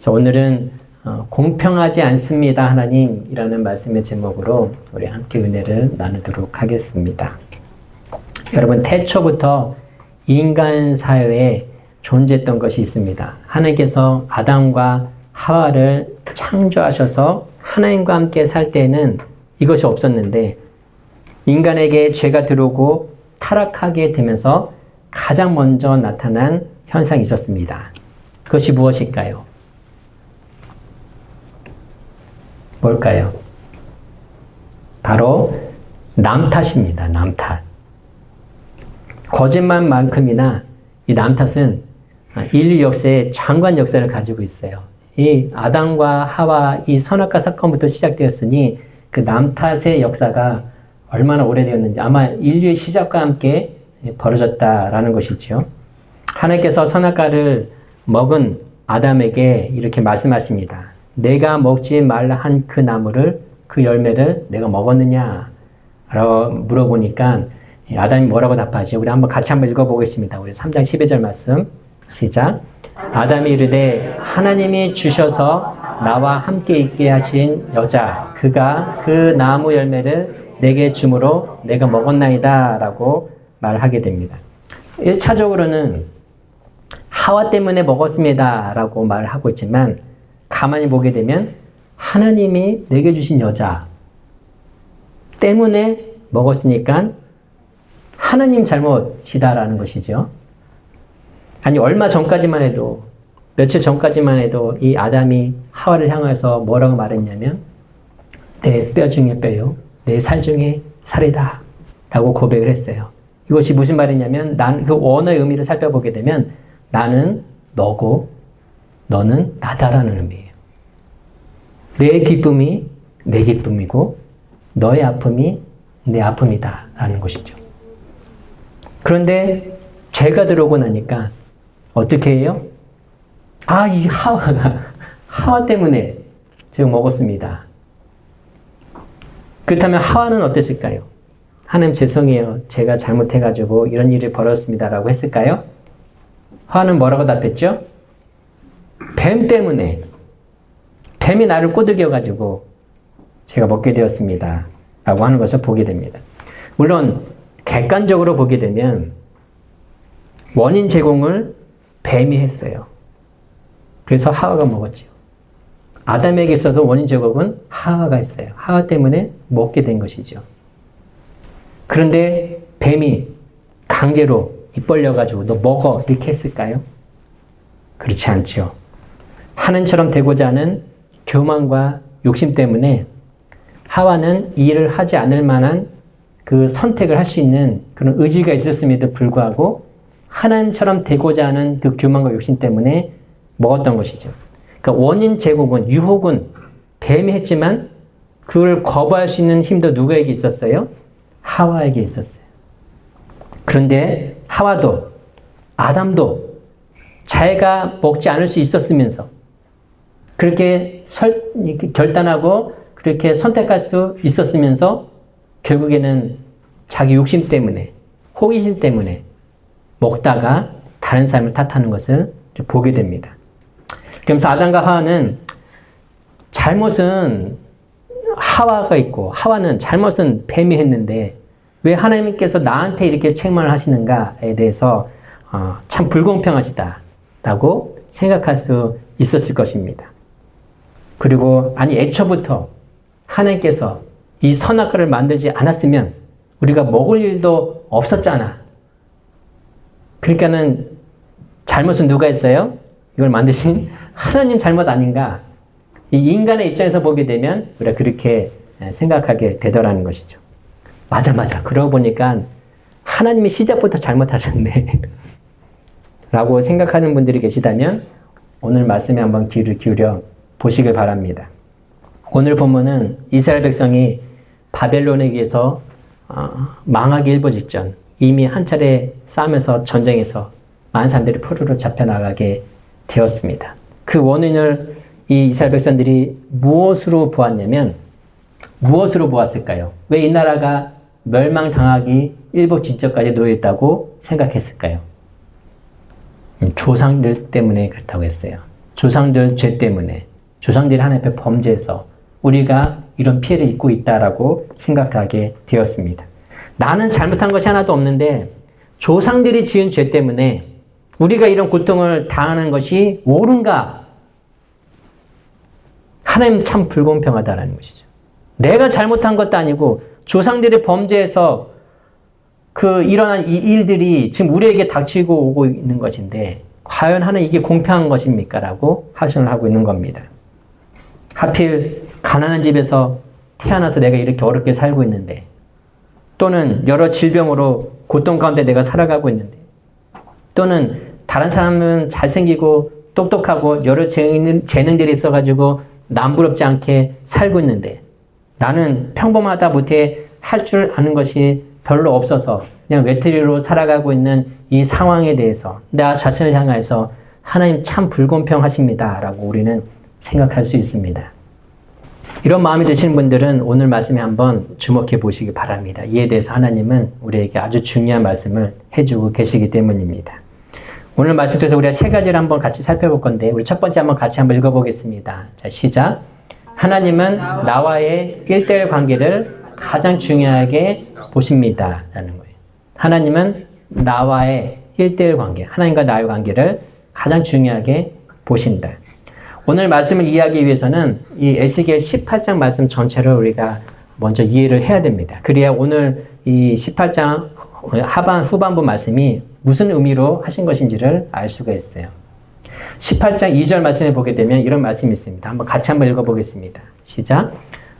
그래서 오늘은 공평하지 않습니다 하나님이라는 말씀의 제목으로 우리 함께 은혜를 나누도록 하겠습니다. 여러분, 태초부터 인간 사회에 존재했던 것이 있습니다. 하나님께서 아담과 하와를 창조하셔서 하나님과 함께 살 때는 이것이 없었는데, 인간에게 죄가 들어오고 타락하게 되면서 가장 먼저 나타난 현상이 있었습니다. 그것이 무엇일까요? 뭘까요? 바로 남 탓입니다. 남 탓. 거짓말만큼이나 이 남 탓은 인류 역사의 장관 역사를 가지고 있어요. 이 아담과 하와 이 선악과 사건부터 시작되었으니 그 남 탓의 역사가 얼마나 오래되었는지 아마 인류의 시작과 함께 벌어졌다라는 것이죠. 하나님께서 선악과를 먹은 아담에게 이렇게 말씀하십니다. 내가 먹지 말라 한 그 나무를, 그 열매를 내가 먹었느냐? 라고 물어보니까 아담이 뭐라고 답하죠? 우리 같이 한번 읽어보겠습니다. 우리 3장 12절 말씀 시작. 아담이 이르되 하나님이 주셔서 나와 함께 있게 하신 여자, 그가 그 나무 열매를 내게 주므로 내가 먹었나이다 라고 말하게 됩니다. 1차적으로는 하와 때문에 먹었습니다 라고 말을 하고 있지만, 가만히 보게 되면 하나님이 내게 주신 여자 때문에 먹었으니까 하나님 잘못이다라는 것이죠. 아니, 얼마 전까지만 해도, 며칠 전까지만 해도 이 아담이 하와를 향해서 뭐라고 말했냐면 내 뼈 중에 뼈요, 내 살 중에 살이다 라고 고백을 했어요. 이것이 무슨 말이냐면, 그 원어의 의미를 살펴보게 되면 나는 너고 너는 나다라는 의미예요. 내 기쁨이 내 기쁨이고 너의 아픔이 내 아픔이다 라는 것이죠. 그런데 죄가 들어오고 나니까 어떻게 해요? 이 하와 때문에 제가 먹었습니다. 그렇다면 하와는 어땠을까요? 하나님 죄송해요, 제가 잘못해가지고 이런 일이 벌어졌습니다 라고 했을까요? 하와는 뭐라고 답했죠? 뱀 때문에, 뱀이 나를 꼬드겨가지고 제가 먹게 되었습니다 라고 하는 것을 보게 됩니다. 물론 객관적으로 보게 되면 원인 제공을 뱀이 했어요. 그래서 하와가 먹었죠. 아담에게 있어도 원인 제공은 하와가 했어요. 하와 때문에 먹게 된 것이죠. 그런데 뱀이 강제로 입 벌려가지고 너 먹어 이렇게 했을까요? 그렇지 않죠. 하나님처럼 되고자 하는 교만과 욕심 때문에 하와는 이 일을 하지 않을 만한 그 선택을 할 수 있는 그런 의지가 있었음에도 불구하고 하나님처럼 되고자 하는 그 교만과 욕심 때문에 먹었던 것이죠. 그러니까 원인 제공은, 유혹은 뱀이 했지만 그걸 거부할 수 있는 힘도 누구에게 있었어요? 하와에게 있었어요. 그런데 하와도 아담도 자기가 먹지 않을 수 있었으면서 그렇게 결단하고 그렇게 선택할 수 있었으면서 결국에는 자기 욕심 때문에, 호기심 때문에 먹다가 다른 사람을 탓하는 것을 보게 됩니다. 그러면서 아담과 하와는 잘못은 하와가 있고 하와는 잘못은 뱀이 했는데 왜 하나님께서 나한테 이렇게 책망을 하시는가에 대해서 참 불공평하시다라고 생각할 수 있었을 것입니다. 그리고 애초부터 하나님께서 이 선악과를 만들지 않았으면 우리가 먹을 일도 없었잖아. 그러니까는 잘못은 누가 했어요? 이걸 만드신 하나님 잘못 아닌가? 이 인간의 입장에서 보게 되면 우리가 그렇게 생각하게 되더라는 것이죠. 맞아. 그러고 보니까 하나님이 시작부터 잘못하셨네. 라고 생각하는 분들이 계시다면 오늘 말씀에 한번 귀를 기울여 보시길 바랍니다. 오늘 본문은 이스라엘 백성이 바벨론에 의해서 망하기 일보 직전, 이미 한 차례 싸움에서 전쟁에서 많은 사람들이 포로로 잡혀나가게 되었습니다. 그 원인을 이 이스라엘 백성들이 무엇으로 보았냐면, 무엇으로 보았을까요? 왜 이 나라가 멸망당하기 일보 직전까지 놓여있다고 생각했을까요? 조상들 때문에 그렇다고 했어요. 조상들 죄 때문에, 조상들이 하나님 앞에 범죄해서 우리가 이런 피해를 입고 있다라고 생각하게 되었습니다. 나는 잘못한 것이 하나도 없는데 조상들이 지은 죄 때문에 우리가 이런 고통을 당하는 것이 옳은가? 하나님 참 불공평하다라는 것이죠. 내가 잘못한 것도 아니고 조상들이 범죄해서 일어난 이 일들이 지금 우리에게 닥치고 오고 있는 것인데 과연 하나님 이게 공평한 것입니까? 라고 하소연을 하고 있는 겁니다. 하필 가난한 집에서 태어나서 내가 이렇게 어렵게 살고 있는데, 또는 여러 질병으로 고통 가운데 내가 살아가고 있는데, 또는 다른 사람은 잘생기고 똑똑하고 여러 재능들이 있어가지고 남부럽지 않게 살고 있는데 나는 평범하다 못해 할 줄 아는 것이 별로 없어서 그냥 외톨이로 살아가고 있는 이 상황에 대해서 나 자신을 향해서 하나님 참 불공평하십니다 라고 우리는 생각할 수 있습니다. 이런 마음이 드시는 분들은 오늘 말씀에 한번 주목해 보시기 바랍니다. 이에 대해서 하나님은 우리에게 아주 중요한 말씀을 해주고 계시기 때문입니다. 오늘 말씀 통해서 우리가 세 가지를 한번 같이 살펴볼 건데, 우리 첫 번째 같이 한번 읽어보겠습니다. 자, 시작. 하나님은 나와의 1대1 관계를 가장 중요하게 보십니다 라는 거예요. 하나님은 나와의 1대1 관계, 하나님과 나의 관계를 가장 중요하게 보신다. 오늘 말씀을 이해하기 위해서는 이 에스겔 18장 말씀 전체를 우리가 먼저 이해를 해야 됩니다. 그래야 오늘 이 18장 후반부 말씀이 무슨 의미로 하신 것인지를 알 수가 있어요. 18장 2절 말씀을 보게 되면 이런 말씀이 있습니다. 같이 한번 읽어보겠습니다. 시작.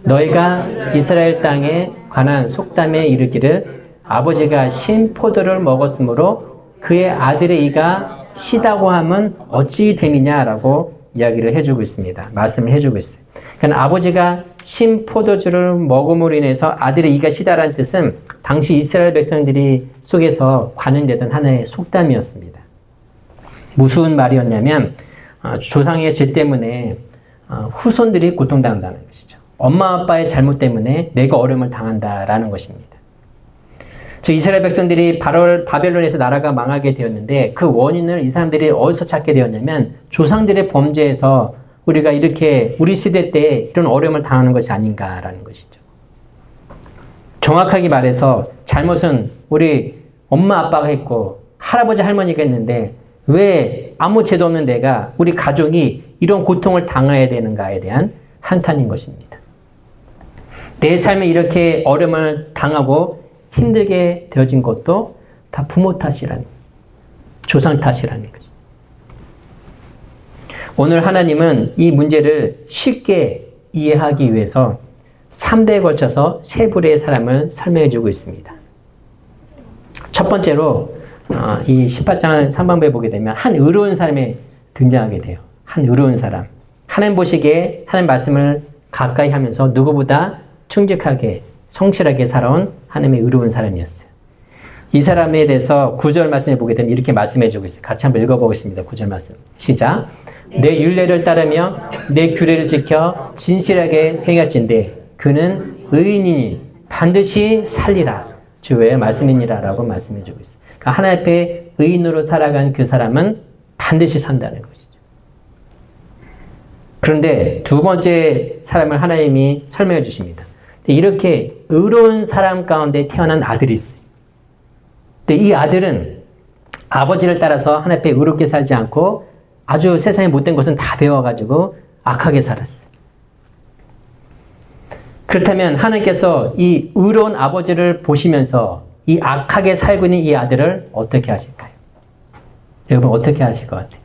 너희가 이스라엘 땅에 관한 속담에 이르기를 아버지가 신 포도를 먹었으므로 그의 아들의 이가 시다고 함은 어찌 됨이냐라고 이야기를 해주고 있습니다. 말씀을 해주고 있어요. 그러니까 아버지가 신 포도주를 먹음으로 인해서 아들의 이가 시다라는 뜻은 당시 이스라엘 백성들이 속에서 관행되던 하나의 속담이었습니다. 무슨 말이었냐면 조상의 죄 때문에 후손들이 고통당한다는 것이죠. 엄마 아빠의 잘못 때문에 내가 어려움을 당한다라는 것입니다. 저 이스라엘 백성들이 바벨론에서 나라가 망하게 되었는데 그 원인을 이 사람들이 어디서 찾게 되었냐면 조상들의 범죄에서 우리가 이렇게 우리 시대 때 이런 어려움을 당하는 것이 아닌가라는 것이죠. 정확하게 말해서 잘못은 우리 엄마 아빠가 했고 할아버지 할머니가 했는데 왜 아무 죄도 없는 내가, 우리 가족이 이런 고통을 당해야 되는가에 대한 한탄인 것입니다. 내 삶에 이렇게 어려움을 당하고 힘들게 되어진 것도 다 부모 탓이라는, 조상 탓이라는 거죠. 오늘 하나님은 이 문제를 쉽게 이해하기 위해서 3대에 걸쳐서 세 부류의 사람을 설명해 주고 있습니다. 첫 번째로 이 18장 3반부에 보게 되면 한 의로운 사람이 등장하게 돼요. 한 의로운 사람. 하나님 보시기에 하나님 말씀을 가까이 하면서 누구보다 충직하게 성실하게 살아온 하나님의 의로운 사람이었어요. 이 사람에 대해서 9절 말씀을 보게 되면 이렇게 말씀해 주고 있어요. 같이 한번 읽어보겠습니다. 9절 말씀. 시작. 내 율례를 따르며 내 규례를 지켜 진실하게 행할진대 그는 의인이니 반드시 살리라. 주의 말씀이니라 라고 말씀해 주고 있어요. 그러니까 하나님 앞에 의인으로 살아간 그 사람은 반드시 산다는 것이죠. 그런데 두 번째 사람을 하나님이 설명해 주십니다. 이렇게 의로운 사람 가운데 태어난 아들이 있어요. 근데 이 아들은 아버지를 따라서 하나님 앞에 의롭게 살지 않고 아주 세상에 못된 것은 다 배워가지고 악하게 살았어요. 그렇다면 하나님께서 이 의로운 아버지를 보시면서 이 악하게 살고 있는 이 아들을 어떻게 하실까요? 여러분 어떻게 하실 것 같아요?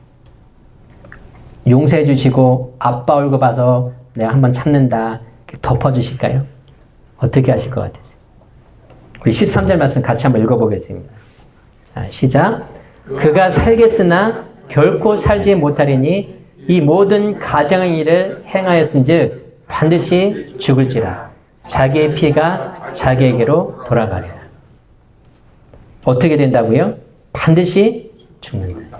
용서해 주시고 아빠 얼굴 봐서 내가 한번 참는다 덮어주실까요? 어떻게 하실 것 같으세요? 우리 13절 말씀 같이 한번 읽어보겠습니다. 자, 시작. 그가 살겠으나 결코 살지 못하리니 이 모든 가정의 일을 행하였은즉 반드시 죽을지라 자기의 피가 자기에게로 돌아가리라. 어떻게 된다고요? 반드시 죽는다.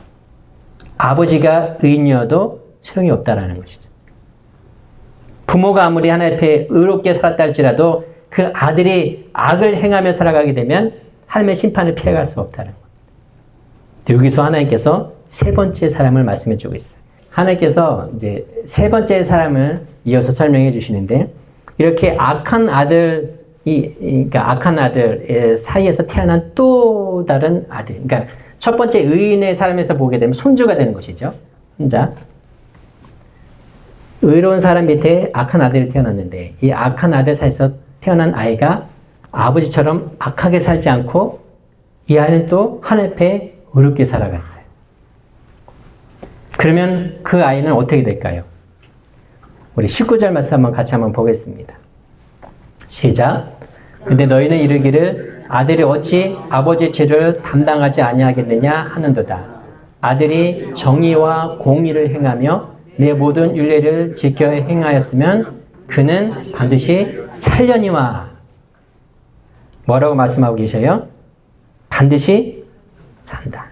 아버지가 의인이어도 소용이 없다라는 것이죠. 부모가 아무리 하나님 앞에 의롭게 살았다 할지라도 그 아들이 악을 행하며 살아가게 되면 하나님의 심판을 피해갈 수 없다는 것. 여기서 하나님께서 세 번째 사람을 말씀해 주고 있어요. 하나님께서 이제 세 번째 사람을 이어서 설명해 주시는데, 이렇게 악한 그러니까 악한 아들 사이에서 태어난 또 다른 아들. 그러니까 첫 번째 의인의 사람에서 보게 되면 손주가 되는 것이죠. 혼자. 의로운 사람 밑에 악한 아들이 태어났는데, 이 악한 아들 사이에서 태어난 아이가 아버지처럼 악하게 살지 않고 이 아이는 또 하나님 앞에 의롭게 살아갔어요. 그러면 그 아이는 어떻게 될까요? 우리 19절 말씀 같이 한번 보겠습니다. 시작. 근데 너희는 이르기를 아들이 어찌 아버지의 죄를 담당하지 아니하겠느냐 하는도다. 아들이 정의와 공의를 행하며 내 모든 율례를 지켜 행하였으면 그는 반드시 살려니와. 뭐라고 말씀하고 계셔요? 반드시 산다.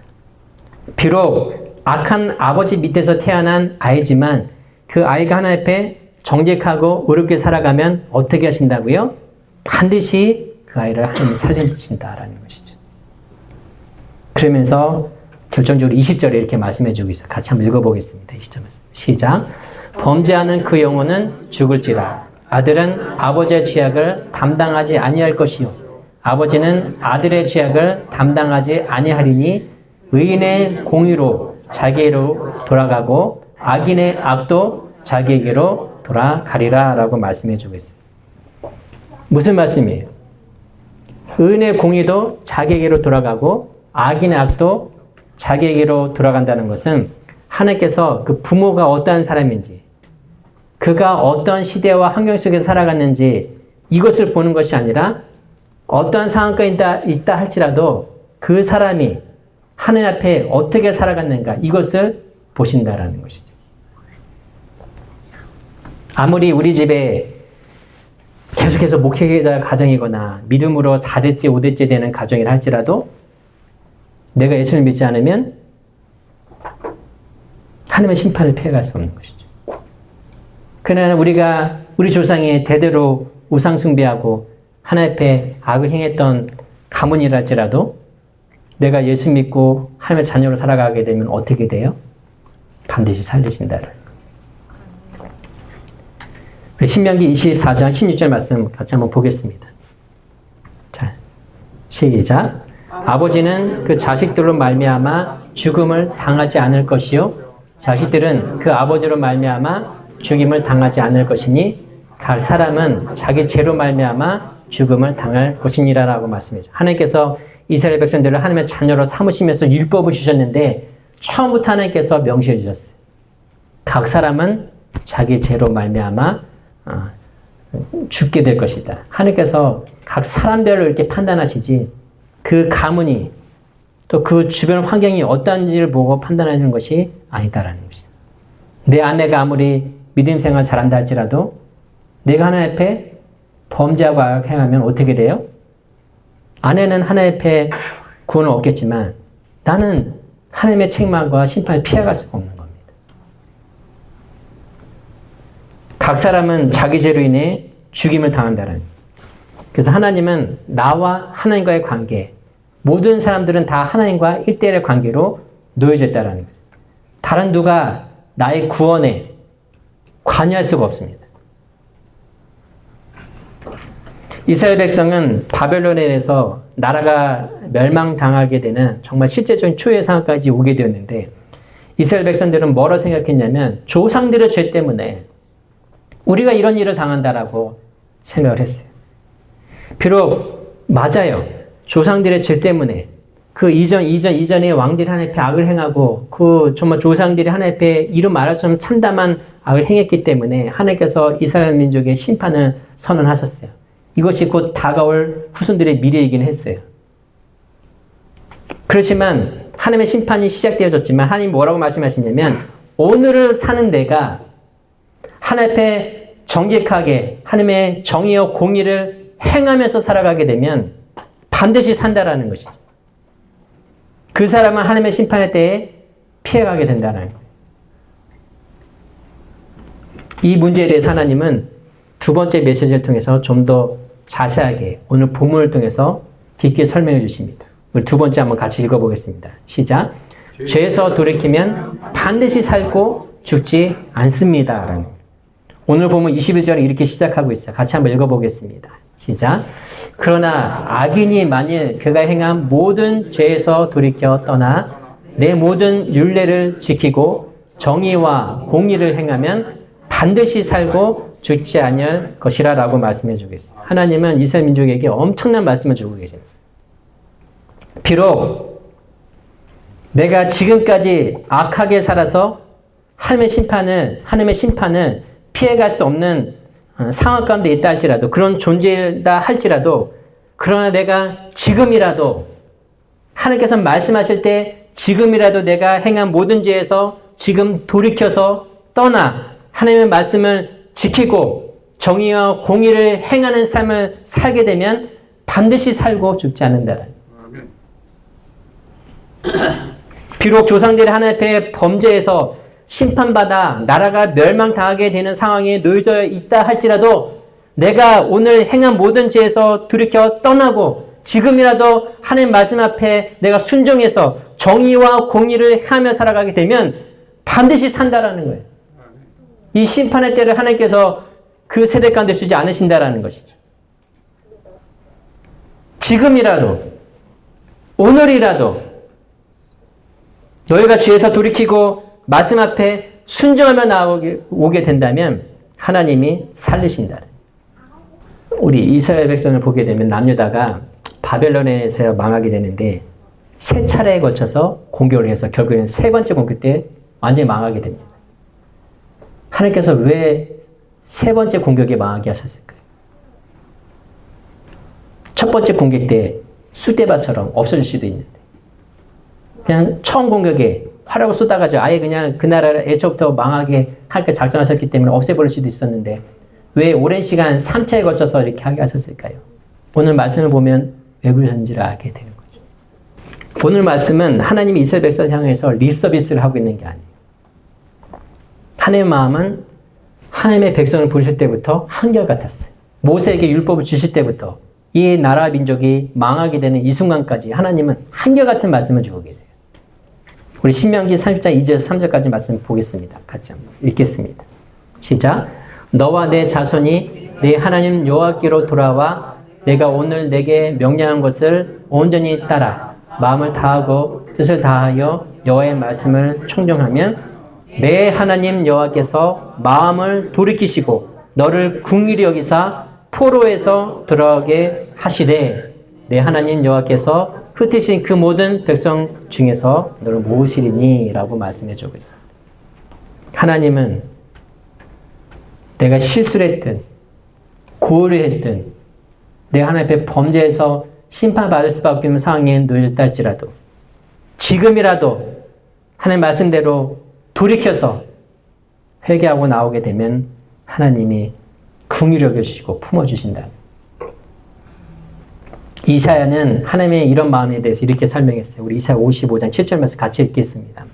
비록 악한 아버지 밑에서 태어난 아이지만 그 아이가 하나님 앞에 정직하고 의롭게 살아가면 어떻게 하신다고요? 반드시 그 아이를 하나님이 살리신다라는 것이죠. 그러면서 결정적으로 20절에 이렇게 말씀해 주고 있어요. 같이 한번 읽어보겠습니다. 20절 말씀. 시작. 범죄하는 그 영혼은 죽을지라. 아들은 아버지의 죄악을 담당하지 아니할 것이요. 아버지는 아들의 죄악을 담당하지 아니하리니 의인의 공의로 자기에게로 돌아가고 악인의 악도 자기에게로 돌아가리라 라고 말씀해 주고 있어요. 무슨 말씀이에요? 의인의 공의도 자기에게로 돌아가고 악인의 악도 자기에게로 돌아간다는 것은 하나님께서 그 부모가 어떠한 사람인지, 그가 어떤 시대와 환경 속에 살아갔는지 이것을 보는 것이 아니라 어떠한 상황까지 있다 할지라도 그 사람이 하나님 앞에 어떻게 살아갔는가 이것을 보신다라는 것이죠. 아무리 우리 집에 계속해서 목회자 가정이거나 믿음으로 4대째, 5대째 되는 가정이라 할지라도 내가 예수를 믿지 않으면 하나님의 심판을 피해갈 수 없는 것이죠. 그러나 우리 조상이 대대로 우상 숭배하고 하나님 앞에 악을 행했던 가문이라 할지라도 내가 예수 믿고 하나님의 자녀로 살아가게 되면 어떻게 돼요? 반드시 살리신다는. 신명기 24장 16절 말씀 같이 한번 보겠습니다. 자, 시작. 아버지는 그 자식들로 말미암아 죽음을 당하지 않을 것이요 자식들은 그 아버지로 말미암아 죽임을 당하지 않을 것이니 각 사람은 자기 죄로 말미암아 죽음을 당할 것이니라라고 말씀해요. 하나님께서 이스라엘 백성들을 하나님의 자녀로 삼으시면서 율법을 주셨는데 처음부터 하나님께서 명시해 주셨어요. 각 사람은 자기 죄로 말미암아 죽게 될 것이다. 하나님께서 각 사람별로 이렇게 판단하시지 그 가문이 또 그 주변 환경이 어떠한지를 보고 판단하는 것이 아니다라는 것이다. 내 아내가 아무리 믿음 생활 잘한다 할지라도 내가 하나님 앞에 범죄하고 악을 행하면 어떻게 돼요? 아내는 하나님 앞에 구원을 얻겠지만 나는 하나님의 책망과 심판을 피해갈 수가 없는 겁니다. 각 사람은 자기 죄로 인해 죽임을 당한다는. 그래서 하나님은 나와 하나님과의 관계, 모든 사람들은 다 하나님과 1대1의 관계로 놓여져 있다는 거예요. 다른 누가 나의 구원에 관여할 수가 없습니다. 이스라엘 백성은 바벨론에 의해서 나라가 멸망당하게 되는 정말 실제적인 초유의 상황까지 오게 되었는데 이스라엘 백성들은 뭐라고 생각했냐면 조상들의 죄 때문에 우리가 이런 일을 당한다라고 생각을 했어요. 비록 맞아요. 조상들의 죄 때문에 그 이전에 왕들이 하나님 앞에 악을 행하고 그 정말 조상들이 하나님 앞에 이루 말할 수 없는 참담한 악을 행했기 때문에 하나님께서 이스라엘 민족의 심판을 선언하셨어요. 이것이 곧 다가올 후손들의 미래이긴 했어요. 그렇지만 하나님의 심판이 시작되어졌지만 하나님 뭐라고 말씀하시냐면 오늘을 사는 내가 하나님 앞에 정직하게 하나님의 정의와 공의를 행하면서 살아가게 되면 반드시 산다라는 것이죠. 그 사람은 하나님의 심판의 때에 피해가게 된다는 거예요. 이 문제에 대해서 하나님은 두 번째 메시지를 통해서 좀 더 자세하게 오늘 본문을 통해서 깊게 설명해 주십니다. 우리 두 번째 한번 같이 읽어보겠습니다. 시작. 죄에서 돌이키면 반드시 살고 죽지 않습니다. 오늘 보면 21절에 이렇게 시작하고 있어요. 같이 한번 읽어보겠습니다. 시작. 그러나 악인이 만일 그가 행한 모든 죄에서 돌이켜 떠나 내 모든 율례를 지키고 정의와 공의를 행하면 반드시 살고 죽지 아니할 것이라 라고 말씀해 주고 있어요. 하나님은 이스라엘 민족에게 엄청난 말씀을 주고 계십니다. 비록 내가 지금까지 악하게 살아서 하나님의 심판을 피해갈 수 없는 상황 가운데 있다 할지라도, 그런 존재다 할지라도, 그러나 내가 지금이라도 하나님께서 말씀하실 때 지금이라도 내가 행한 모든 죄에서 지금 돌이켜서 떠나 하나님의 말씀을 지키고 정의와 공의를 행하는 삶을 살게 되면 반드시 살고 죽지 않는다는. 비록 조상들이 하나님 앞에 범죄해서 심판받아 나라가 멸망당하게 되는 상황에 놓여져 있다 할지라도 내가 오늘 행한 모든 죄에서 돌이켜 떠나고 지금이라도 하나님 말씀 앞에 내가 순종해서 정의와 공의를 하며 살아가게 되면 반드시 산다라는 거예요. 이 심판의 때를 하나님께서 그 세대 가운데 주지 않으신다라는 것이죠. 지금이라도, 오늘이라도 너희가 죄에서 돌이키고 말씀 앞에 순종하며 나오게 된다면 하나님이 살리신다. 우리 이스라엘 백성을 보게 되면 남유다가 바벨론에서 망하게 되는데 세 차례에 거쳐서 공격을 해서 결국에는 세 번째 공격 때 완전히 망하게 됩니다. 하나님께서 왜 세 번째 공격에 망하게 하셨을까요? 첫 번째 공격 때 숫대밭처럼 없어질 수도 있는데 그냥 처음 공격에 화력을 쏟아가지고 아예 그냥 그 나라를 애초부터 망하게 할까 작정하셨기 때문에 없애버릴 수도 있었는데 왜 오랜 시간 3차에 거쳐서 이렇게 하게 하셨을까요? 오늘 말씀을 보면 왜 그러셨는지를 알게 되는 거죠. 오늘 말씀은 하나님이 이스라엘 백성을 향해서 립서비스를 하고 있는 게 아니에요. 하나님의 마음은 하나님의 백성을 부르실 때부터 한결같았어요. 모세에게 율법을 주실 때부터 이 나라 민족이 망하게 되는 이 순간까지 하나님은 한결같은 말씀을 주고 계세요. 우리 신명기 30장 2절에서 3절까지 말씀 보겠습니다. 같이 한번 읽겠습니다. 시작. 너와 내 자손이 내 하나님 여호와께로 돌아와 내가 오늘 내게 명령한 것을 온전히 따라 마음을 다하고 뜻을 다하여 여호와의 말씀을 청종하면 내 하나님 여호와께서 마음을 돌이키시고 너를 긍휼히 여기사 포로에서 돌아오게 하시되 내 하나님 여호와께서 흩으신 그 모든 백성 중에서 너를 모으시리니 라고 말씀해 주고 있습니다. 하나님은 내가 실수를 했든 고의를 했든 내가 하나님 앞에 범죄해서 심판받을 수밖에 없는 상황에 놓여졌다 할지라도 지금이라도 하나님 말씀대로 돌이켜서 회개하고 나오게 되면 하나님이 긍휼히 여겨주시고 품어주신다. 이사야는 하나님의 이런 마음에 대해서 이렇게 설명했어요. 우리 이사야 55장 7절 말씀 같이 읽겠습니다.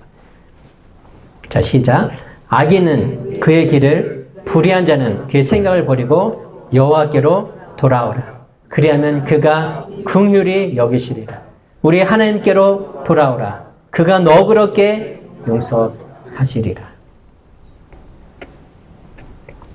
자, 시작. 악인은 그의 길을, 불의한 자는 그의 생각을 버리고 여호와께로 돌아오라. 그리하면 그가 긍휼히 여기시리라. 우리 하나님께로 돌아오라. 그가 너그럽게 용서하시리라.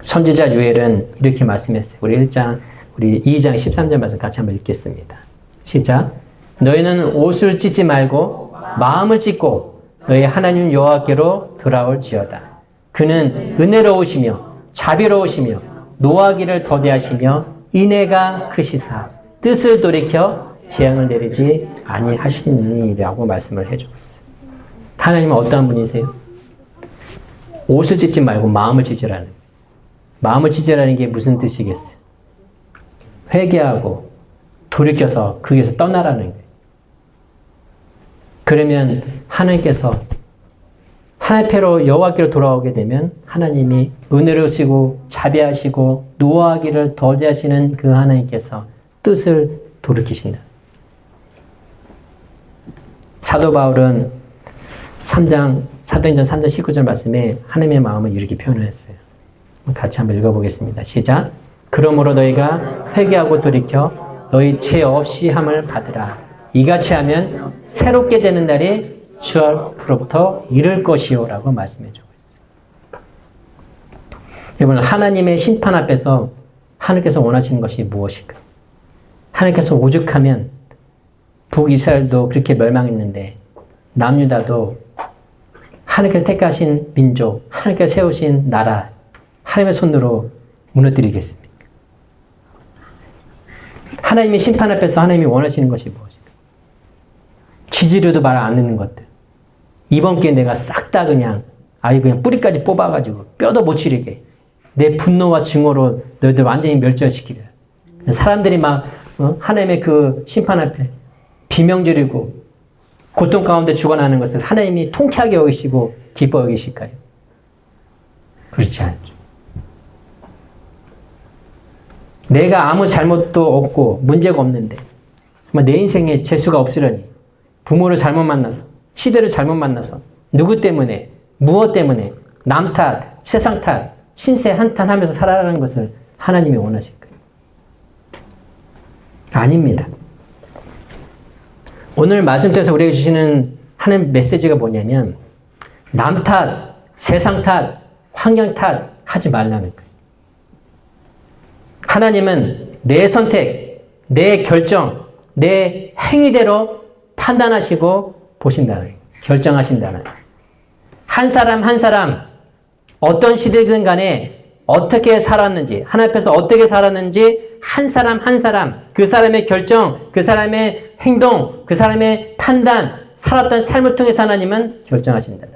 선지자 유엘은 이렇게 말씀했어요. 우리 2장 13절 말씀 같이 한번 읽겠습니다. 시작. 너희는 옷을 찢지 말고 마음을 찢고 너희 하나님 여호와께로 돌아올지어다. 그는 은혜로우시며 자비로우시며 노하기를 더디하시며 인애가 크시사 뜻을 돌이켜 재앙을 내리지 아니하시니라고 말씀을 해주고 있어요. 하나님은 어떠한 분이세요? 옷을 찢지 말고 마음을 찢으라는 거예요. 마음을 찢으라는 게 무슨 뜻이겠어요? 회개하고 돌이켜서 거기에서 떠나라는 거예요. 그러면 하나님께서 하나님께로 여호와께로 돌아오게 되면 하나님이 은혜로우시고 자비하시고 노하기를 더디하시는 그 하나님께서 뜻을 돌이키신다. 사도 바울은 사도행전 3장 19절 말씀에 하나님의 마음을 이렇게 표현을 했어요. 같이 한번 읽어보겠습니다. 시작. 그러므로 너희가 회개하고 돌이켜 너희 죄 없이 함을 받으라. 이같이 하면 새롭게 되는 날이 주 앞으로부터 이를 것이요 라고 말씀해 주고 있어요. 여러분, 하나님의 심판 앞에서 하나님께서 원하시는 것이 무엇일까요? 하나님께서 오죽하면 북이스라엘도 그렇게 멸망했는데 남유다도 하나님께서 택하신 민족, 하나님께서 세우신 나라, 하나님의 손으로 무너뜨리겠습니까? 하나님의 심판 앞에서 하나님이 원하시는 것이 무엇일까요? 지지료도 말 안 듣는 것들. 이번 기회에 내가 싹 다 그냥 뿌리까지 뽑아가지고 뼈도 못 치르게 내 분노와 증오로 너희들 완전히 멸절시키려. 사람들이 막 하나님의 그 심판 앞에 비명 지르고 고통 가운데 죽어나는 것을 하나님이 통쾌하게 여기시고 기뻐 여기실까요? 그렇지 않죠. 내가 아무 잘못도 없고 문제가 없는데 내 인생에 재수가 없으려니 부모를 잘못 만나서 시대를 잘못 만나서 누구 때문에 무엇 때문에 남 탓, 세상 탓, 신세 한탄하면서 살아가는 것을 하나님이 원하실까요? 아닙니다. 오늘 말씀 통해서 우리에게 주시는 하나님 메시지가 뭐냐면 남 탓, 세상 탓, 환경 탓 하지 말라는 거예요. 하나님은 내 선택, 내 결정, 내 행위대로 판단하시고 보신다는 거예요. 결정하신다는 거예요. 한 사람 한 사람 어떤 시대든 간에 어떻게 살았는지 하나님 앞에서 어떻게 살았는지 한 사람 한 사람 그 사람의 결정, 그 사람의 행동, 그 사람의 판단, 살았던 삶을 통해서 하나님은 결정하신다.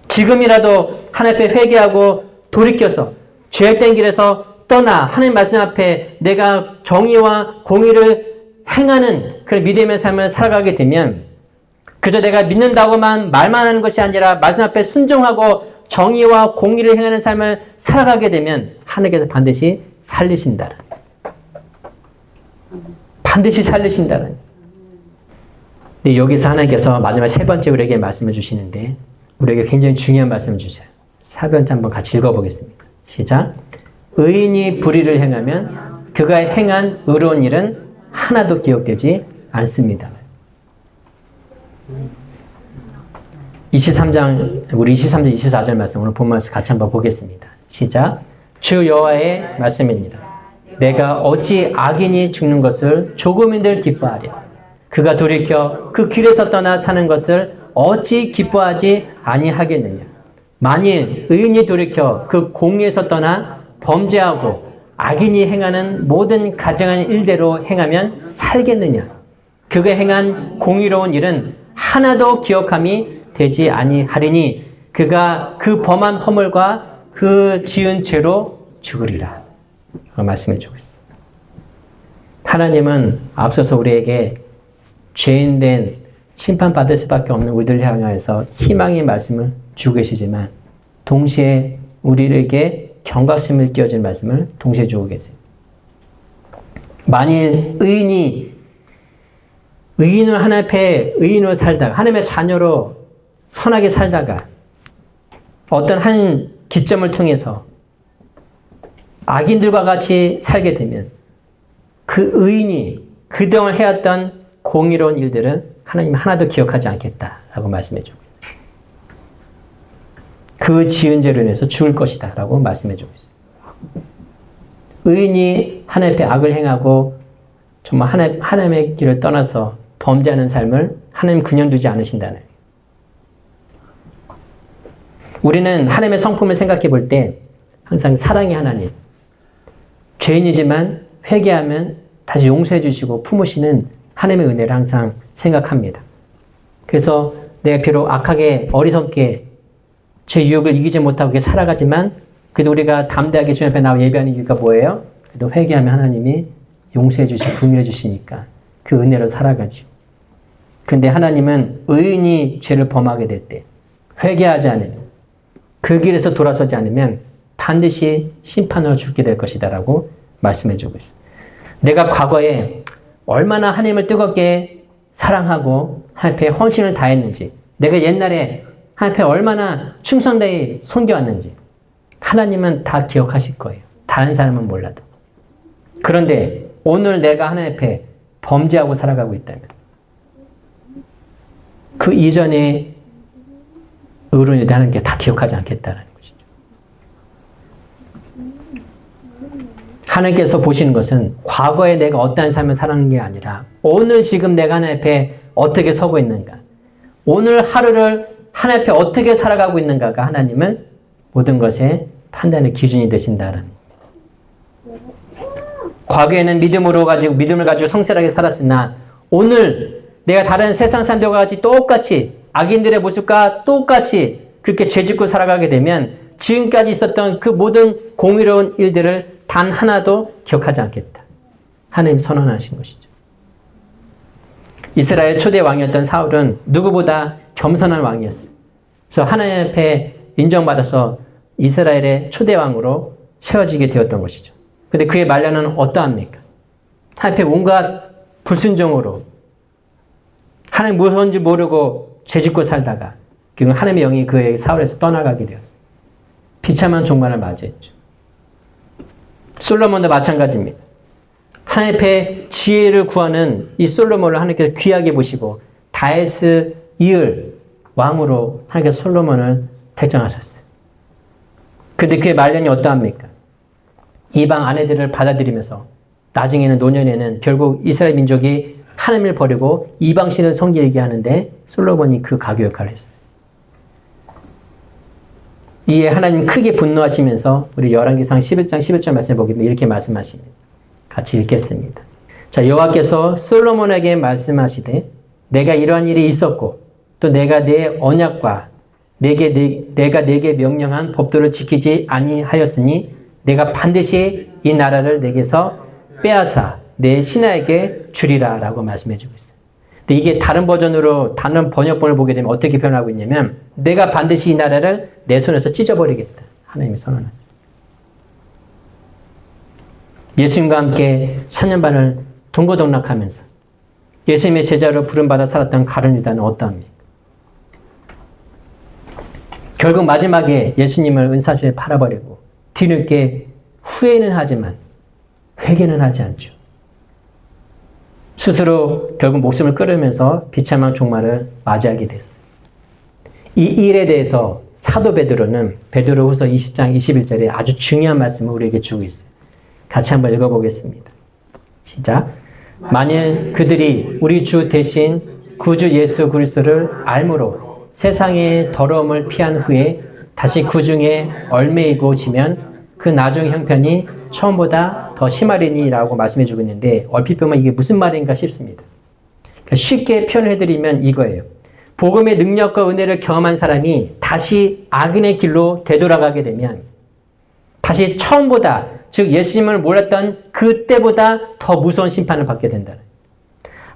지금이라도 하나님 앞에 회개하고 돌이켜서 죄된 길에서 떠나 하나님 말씀 앞에 내가 정의와 공의를 행하는 그런 믿음의 삶을 살아가게 되면 그저 내가 믿는다고만 말만 하는 것이 아니라 말씀 앞에 순종하고 정의와 공의를 행하는 삶을 살아가게 되면 하나님께서 반드시 살리신다는 반드시 살리신다는 여기서 하나님께서 마지막 세 번째 우리에게 말씀을 주시는데 우리에게 굉장히 중요한 말씀을 주세요. 4번째 한번 같이 읽어보겠습니다. 시작. 의인이 불의를 행하면 그가 행한 의로운 일은 하나도 기억되지 않습니다. 23장, 우리 23절, 24절 말씀 오늘 본 말씀 같이 한번 보겠습니다. 시작. 주 여호와의 말씀입니다. 내가 어찌 악인이 죽는 것을 조금인들 기뻐하랴. 그가 돌이켜 그 길에서 떠나 사는 것을 어찌 기뻐하지 아니하겠느냐. 만일 의인이 돌이켜 그 공의에서 떠나 범죄하고 악인이 행하는 모든 가증한 일대로 행하면 살겠느냐. 그가 행한 공의로운 일은 하나도 기억함이 되지 아니하리니 그가 그 범한 허물과 그 지은 죄로 죽으리라. 말씀해 주고 있습니다. 하나님은 앞서서 우리에게 죄인된 심판받을 수밖에 없는 우리들을 향하여서 희망의 말씀을 주고 계시지만 동시에 우리에게 경각심을 끼워준 말씀을 동시에 주고 계세요. 만일 의인을 하나님 앞에 의인으로 살다가 하나님의 자녀로 선하게 살다가 어떤 한 기점을 통해서 악인들과 같이 살게 되면 그 의인이 그동안 해왔던 공의로운 일들은 하나님이 하나도 기억하지 않겠다라고 말씀해 주고 그 지은 죄로 인해서 죽을 것이다 라고 말씀해 주고 있어요. 의인이 하나님 앞에 악을 행하고 정말 하나님의 길을 떠나서 범죄하는 삶을 하나님 그냥 두지 않으신다는. 우리는 하나님의 성품을 생각해 볼 때 항상 사랑의 하나님, 죄인이지만 회개하면 다시 용서해 주시고 품으시는 하나님의 은혜를 항상 생각합니다. 그래서 내가 비록 악하게 어리석게 제 유혹을 이기지 못하고 이렇게 살아가지만 그래도 우리가 담대하게 주님 앞에 나와 예배하는 이유가 뭐예요? 그래도 회개하면 하나님이 용서해 주시고 긍휼해 주시니까 그 은혜로 살아가죠. 그런데 하나님은 의인이 죄를 범하게 될 때 회개하지 않으면 그 길에서 돌아서지 않으면 반드시 심판으로 죽게 될 것이다 라고 말씀해 주고 있어요. 내가 과거에 얼마나 하나님을 뜨겁게 사랑하고 하나님 앞에 헌신을 다했는지 내가 옛날에 하나님 앞에 얼마나 충성되이 섬겨왔는지 하나님은 다 기억하실 거예요. 다른 사람은 몰라도. 그런데 오늘 내가 하나님 앞에 범죄하고 살아가고 있다면 그 이전에 의로운 일을 하는 게 다 기억하지 않겠다는 것이죠. 하나님께서 보시는 것은 과거에 내가 어떠한 삶을 살아가는 게 아니라 오늘 지금 내가 하나님 앞에 어떻게 서고 있는가, 오늘 하루를 하나님 앞에 어떻게 살아가고 있는가가 하나님은 모든 것의 판단의 기준이 되신다는. 과거에는 믿음을 가지고 성실하게 살았으나 오늘 내가 다른 세상 사람들과 같이 똑같이 악인들의 모습과 똑같이 그렇게 죄짓고 살아가게 되면 지금까지 있었던 그 모든 공의로운 일들을 단 하나도 기억하지 않겠다. 하나님 선언하신 것이죠. 이스라엘 초대 왕이었던 사울은 누구보다 겸손한 왕이었어요. 그래서 하나님 앞에 인정받아서 이스라엘의 초대 왕으로 세워지게 되었던 것이죠. 근데 그의 말년은 어떠합니까? 하나님 앞에 온갖 불순종으로 하나님 무서운지 모르고 죄짓고 살다가 결국 하나님의 영이 그의 사울에서 떠나가게 되었어요. 비참한 종말을 맞이했죠. 솔로몬도 마찬가지입니다. 하나님 앞에 지혜를 구하는 이 솔로몬을 하나님께서 귀하게 보시고 다윗을 이을 왕으로 하나님께서 솔로몬을 택정하셨어요. 그런데 그의 말년이 어떠합니까? 이방 아내들을 받아들이면서 나중에는 노년에는 결국 이스라엘 민족이 하나님을 버리고 이방신을 섬기게 하는데 솔로몬이 그 가교 역할을 했어요. 이에 하나님 크게 분노하시면서 우리 열왕기상 11장 11절 말씀을 보면 이렇게 말씀하십니다. 같이 읽겠습니다. 자, 여호와께서 솔로몬에게 말씀하시되 내가 이러한 일이 있었고 또 내가 내 언약과 내가 내게 명령한 법도를 지키지 아니하였으니 내가 반드시 이 나라를 내게서 빼앗아 내 신하에게 주리라 라고 말씀해 주고 있어요. 근데 이게 다른 버전으로 다른 번역본을 보게 되면 어떻게 표현하고 있냐면 내가 반드시 이 나라를 내 손에서 찢어버리겠다. 하나님이 선언하세요. 예수님과 함께 4년 반을 동고동락하면서 예수님의 제자로 부름받아 살았던 가룟 유다는 어떠합니까? 결국 마지막에 예수님을 은사주에 팔아버리고 뒤늦게 후회는 하지만 회개는 하지 않죠. 스스로 결국 목숨을 끊으면서 비참한 종말을 맞이하게 됐어요. 이 일에 대해서 사도 베드로는 베드로후서 20장 21절에 아주 중요한 말씀을 우리에게 주고 있어요. 같이 한번 읽어보겠습니다. 시작. 만일 그들이 우리 주 대신 구주 예수 그리스도를 알므로 세상의 더러움을 피한 후에 다시 그 중에 얽매이고 지면 그 나중 형편이 처음보다 더 심하리니라고 말씀해주고 있는데 얼핏 보면 이게 무슨 말인가 싶습니다. 그러니까 쉽게 표현해드리면 이거예요. 복음의 능력과 은혜를 경험한 사람이 다시 악인의 길로 되돌아가게 되면 다시 처음보다 즉 예수님을 몰랐던 그때보다 더 무서운 심판을 받게 된다는.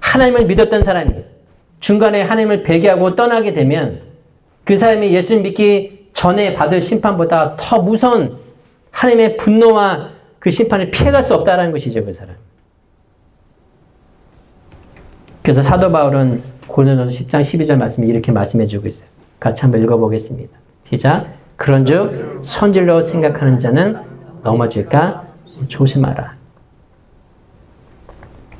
하나님을 믿었던 사람이 중간에 하나님을 배개하고 떠나게 되면 그 사람이 예수님 믿기 전에 받을 심판보다 더 무서운 하나님의 분노와 그 심판을 피해갈 수 없다는 것이죠, 그 사람. 그래서 사도 바울은 고린도전서 10장 12절 말씀이 이렇게 말씀해주고 있어요. 같이 한번 읽어보겠습니다. 시작. 그런즉 선질로 생각하는 자는 넘어질까 조심하라.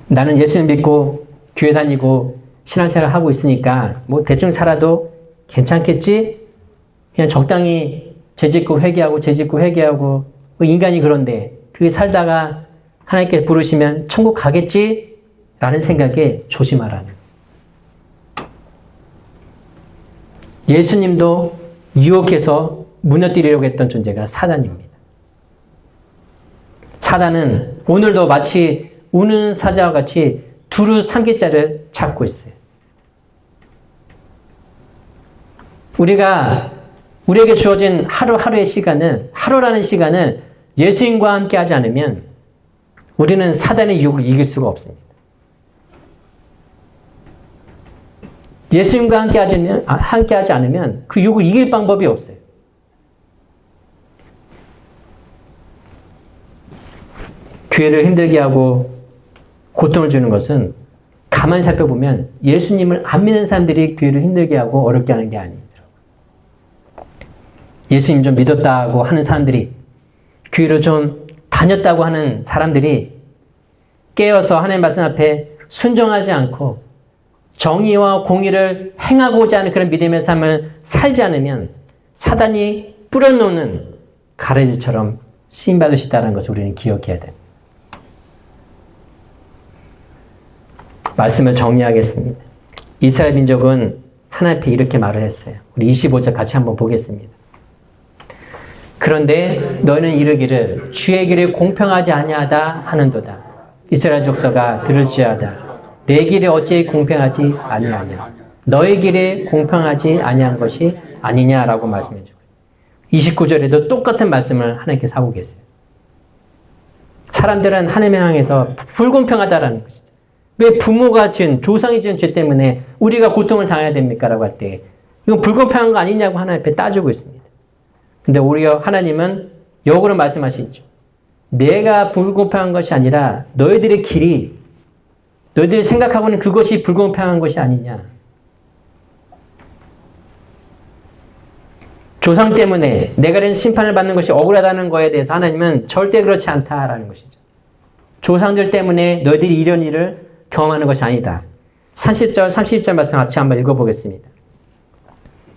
나는 예수님 믿고 교회 다니고 신앙생활 하고 있으니까 뭐 대충 살아도 괜찮겠지? 그냥 적당히 죄짓고 회개하고 인간이 그런데 그게 살다가 하나님께 부르시면 천국 가겠지? 라는 생각에 조심하라는. 예수님도 유혹해서 무너뜨리려고 했던 존재가 사단입니다. 사단은 오늘도 마치 우는 사자와 같이 두루 삼킬자를 찾고 있어요. 우리에게 주어진 하루하루의 시간은, 하루라는 시간을 예수님과 함께 하지 않으면 우리는 사단의 유혹을 이길 수가 없습니다. 예수님과 함께 하지 않으면 그 유혹을 이길 방법이 없어요. 교회를 힘들게 하고 고통을 주는 것은 가만히 살펴보면 예수님을 안 믿는 사람들이 교회를 힘들게 하고 어렵게 하는 게 아니더라고요. 예수님 좀 믿었다고 하는 사람들이, 교회를 좀 다녔다고 하는 사람들이 깨어서 하나님 말씀 앞에 순종하지 않고 정의와 공의를 행하고자 하는 그런 믿음의 삶을 살지 않으면 사단이 뿌려놓는 가래지처럼 쓰임받을 수 있다는 것을 우리는 기억해야 돼요. 말씀을 정리하겠습니다. 이스라엘 민족은 하나님 앞에 이렇게 말을 했어요. 우리 25절 같이 한번 보겠습니다. 그런데 너희는 이르기를 주의 길이 공평하지 아니하다 하는도다. 이스라엘 족속아 들을지어다. 내 길이 어찌 공평하지 아니하냐. 너희 길이 공평하지 아니한 것이 아니냐라고 말씀해 주고 29절에도 똑같은 말씀을 하나님께서 하고 계세요. 사람들은 하나님을 향해서 불공평하다라는 것이죠. 왜 부모가 지은 조상이 지은 죄 때문에 우리가 고통을 당해야 됩니까? 라고 할 때 이건 불공평한 거 아니냐고 하나님 앞에 따지고 있습니다. 근데 오히려 하나님은 역으로 말씀하시죠. 내가 불공평한 것이 아니라 너희들의 길이 너희들이 생각하고는 그것이 불공평한 것이 아니냐. 조상 때문에 내가 이런 심판을 받는 것이 억울하다는 것에 대해서 하나님은 절대 그렇지 않다라는 것이죠. 조상들 때문에 너희들이 이런 일을 경험하는 것이 아니다. 30절, 31절 말씀 같이 한번 읽어보겠습니다.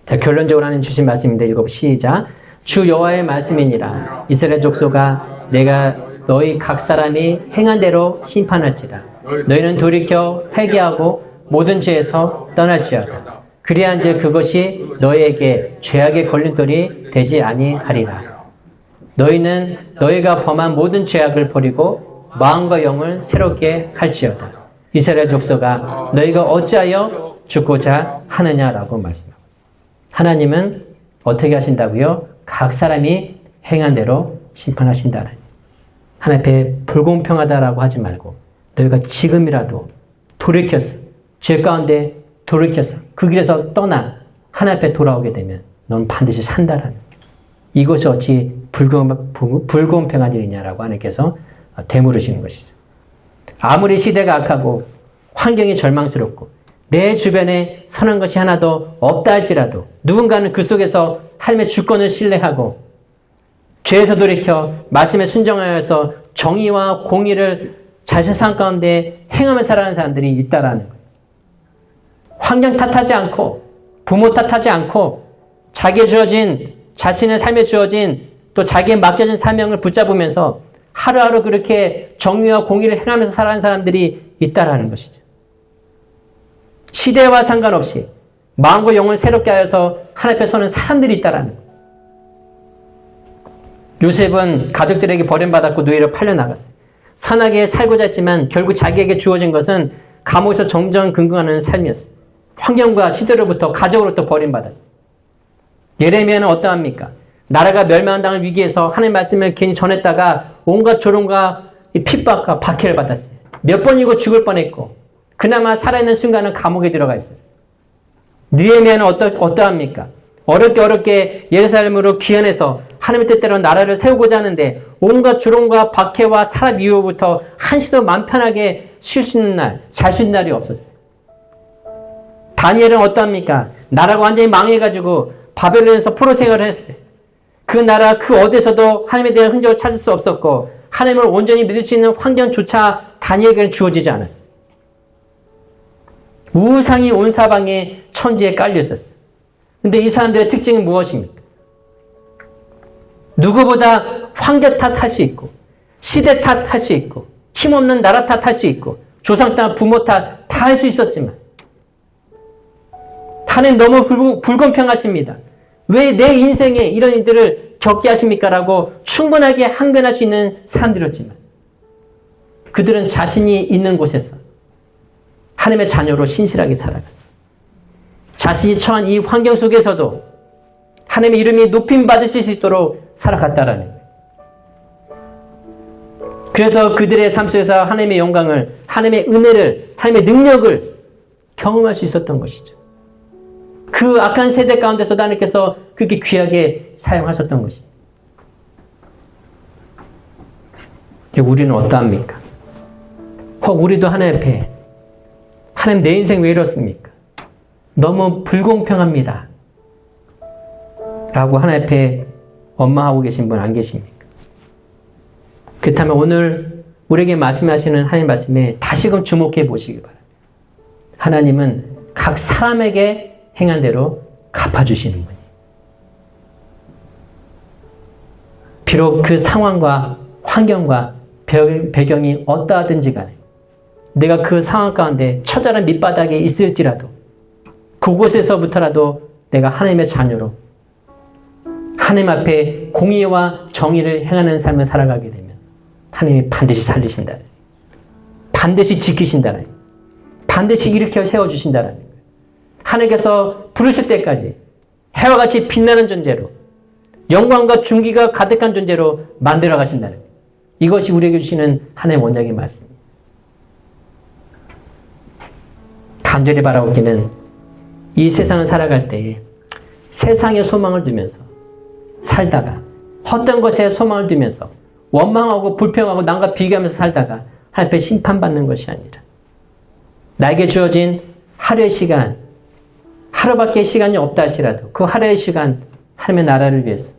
자, 결론적으로 하나님 주신 말씀인데 시작. 주 여호와의 말씀이니라. 이스라엘 족속아 내가 너희 각 사람이 행한 대로 심판할지라. 너희는 돌이켜 회개하고 모든 죄에서 떠날지어다. 그리한즉 그것이 너희에게 죄악의 걸림돌이 되지 아니하리라. 너희는 너희가 범한 모든 죄악을 버리고 마음과 영을 새롭게 할지어다. 이스라엘 족속아 너희가 어찌하여 죽고자 하느냐라고 말씀합니다. 하나님은 어떻게 하신다고요? 각 사람이 행한 대로 심판하신다는. 하나님 앞에 불공평하다라고 하지 말고 너희가 지금이라도 돌이켜서 죄 가운데 돌이켜서 그 길에서 떠나 하나님 앞에 돌아오게 되면 넌 반드시 산다라는. 이것이 어찌 불공평한 일이냐라고 하나님께서 되물으시는 것이죠. 아무리 시대가 악하고 환경이 절망스럽고 내 주변에 선한 것이 하나도 없다 할지라도 누군가는 그 속에서 하나님의 주권을 신뢰하고 죄에서 돌이켜 말씀에 순종하여서 정의와 공의를 자신의 삶 가운데 행하며 살아가는 사람들이 있다라는 거예요. 환경 탓하지 않고 부모 탓하지 않고 자기에 주어진 자신의 삶에 주어진 또 자기에 맡겨진 사명을 붙잡으면서 하루하루 그렇게 정의와 공의를 행하면서 살아가는 사람들이 있다라는 것이죠. 시대와 상관없이 마음과 영을 새롭게 하여서 하나님 앞에 서는 사람들이 있다라는 거예요. 요셉은 가족들에게 버림받았고 노예로 팔려나갔어요. 선하게 살고자 했지만 결국 자기에게 주어진 것은 감옥에서 정정긍긍하는 삶이었어요. 환경과 시대로부터 가족으로부터 버림받았어요. 예레미야는 어떠합니까? 나라가 멸망당할 위기에서 하나님의 말씀을 괜히 전했다가 온갖 조롱과 핍박과 박해를 받았어요. 몇 번이고 죽을 뻔했고 그나마 살아있는 순간은 감옥에 들어가 있었어요. 느헤미야는 어떠합니까? 어렵게 예루살렘으로 귀환해서 하나님의 뜻대로 나라를 세우고자 하는데 온갖 조롱과 박해와 사람 이후부터 한시도 마음 편하게 쉴 수 있는 날, 잘 수 있는 날이 없었어요. 다니엘은 어떠합니까? 나라가 완전히 망해가지고 바벨론에서 포로 생활을 했어요. 그 나라 그 어디에서도 하나님에 대한 흔적을 찾을 수 없었고 하나님을 온전히 믿을 수 있는 환경조차 다니엘에게는 주어지지 않았어요. 우상이 온 사방에 천지에 깔려 있었어요. 근데 이 사람들의 특징은 무엇입니까? 누구보다 환경 탓할 수 있고 시대 탓할 수 있고 힘없는 나라 탓할 수 있고 조상 탓, 부모 탓 다 할 수 있었지만 하나님 너무 불공평하십니다. 왜 내 인생에 이런 일들을 겪게 하십니까? 라고 충분하게 항변할 수 있는 사람들이었지만 그들은 자신이 있는 곳에서 하나님의 자녀로 신실하게 살아갔어요. 자신이 처한 이 환경 속에서도 하나님의 이름이 높임 받으실 수 있도록 살아갔다라는 거예요. 그래서 그들의 삶 속에서 하나님의 영광을, 하나님의 은혜를, 하나님의 능력을 경험할 수 있었던 것이죠. 그 악한 세대 가운데서도 하나님께서 그렇게 귀하게 사용하셨던 것입니다. 우리는 어떠합니까? 혹 우리도 하나님 앞에 하나님 내 인생 왜 이렇습니까? 너무 불공평합니다. 라고 하나님 앞에 원망하고 계신 분 안 계십니까? 그렇다면 오늘 우리에게 말씀하시는 하나님 말씀에 다시금 주목해 보시기 바랍니다. 하나님은 각 사람에게 행한 대로 갚아주시는 분이에요. 비록 그 상황과 환경과 배경이 어떠하든지 간에 내가 그 상황 가운데 처절한 밑바닥에 있을지라도 그곳에서부터라도 내가 하나님의 자녀로 하나님 앞에 공의와 정의를 행하는 삶을 살아가게 되면 하나님이 반드시 살리신다는, 반드시 지키신다는, 반드시 일으켜 세워주신다는 거예요. 하나님께서 부르실 때까지 해와 같이 빛나는 존재로 영광과 존귀가 가득한 존재로 만들어 가신다는 거예요. 이것이 우리에게 주시는 하나님의 원장의 말씀입니다. 간절히 바라오기는 이 세상을 살아갈 때에 세상에 소망을 두면서 살다가 헛된 것에 소망을 두면서 원망하고 불평하고 남과 비교하면서 살다가 하나님 앞에 심판받는 것이 아니라 나에게 주어진 하루의 시간, 하루밖에 시간이 없다 할지라도 그 하루의 시간 하나님의 나라를 위해서,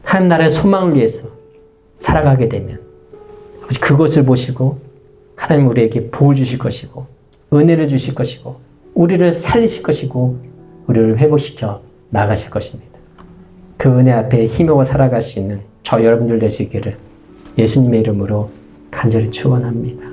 하나님 나라의 소망을 위해서 살아가게 되면 그것을 보시고 하나님 우리에게 복을 주실 것이고 은혜를 주실 것이고 우리를 살리실 것이고 우리를 회복시켜 나가실 것입니다. 그 은혜 앞에 힘입어 살아갈 수 있는 저 여러분들 되시기를 예수님의 이름으로 간절히 축원합니다.